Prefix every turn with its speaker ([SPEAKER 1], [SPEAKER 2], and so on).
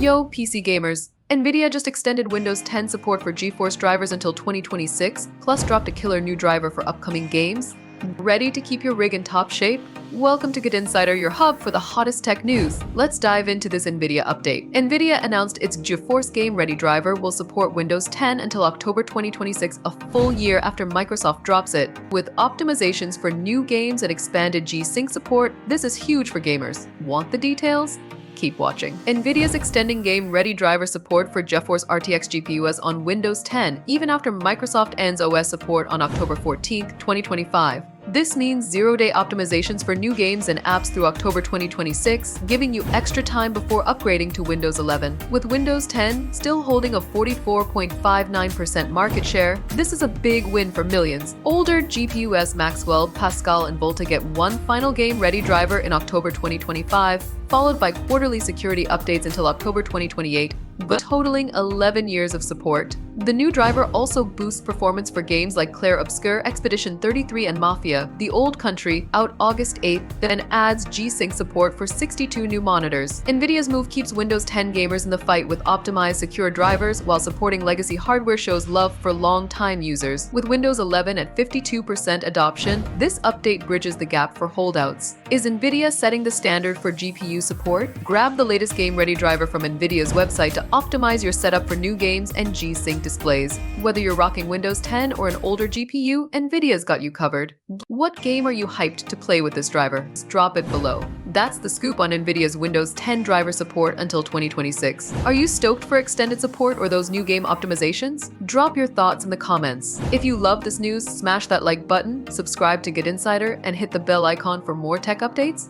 [SPEAKER 1] Yo, PC gamers! Nvidia just extended Windows 10 support for GeForce drivers until 2026, plus dropped a killer new driver for upcoming games. Ready to keep your rig in top shape? Welcome to GadInsider, your hub for the hottest tech news. Let's dive into this Nvidia update. Nvidia announced its GeForce Game Ready driver will support Windows 10 until October 2026, a full year after Microsoft drops it. With optimizations for new games and expanded G-Sync support, this is huge for gamers. Want the details? Keep watching. Nvidia's extending Game Ready driver support for GeForce RTX GPUs on Windows 10, even after Microsoft ends OS support on October 14, 2025. This means zero-day optimizations for new games and apps through October 2026, giving you extra time before upgrading to Windows 11. With Windows 10 still holding a 44.59% market share, this is a big win for millions. Older GPUs Maxwell, Pascal, and Volta get one final game-ready driver in October 2025, followed by quarterly security updates until October 2028, but totaling 11 years of support. The new driver also boosts performance for games like Clair Obscur, Expedition 33, and Mafia: The Old Country, out August 8th, and adds G-Sync support for 62 new monitors. Nvidia's move keeps Windows 10 gamers in the fight with optimized, secure drivers, while supporting legacy hardware shows love for long-time users. With Windows 11 at 52% adoption, this update bridges the gap for holdouts. Is Nvidia setting the standard for GPU support? Grab the latest Game Ready driver from Nvidia's website to optimize your setup for new games and G-Sync displays. Whether you're rocking Windows 10 or an older GPU, Nvidia's got you covered. What game are you hyped to play with this driver? Drop it below. That's the scoop on Nvidia's Windows 10 driver support until 2026. Are you stoked for extended support or those new game optimizations? Drop your thoughts in the comments. If you love this news, smash that like button, subscribe to GadInsider, and hit the bell icon for more tech updates.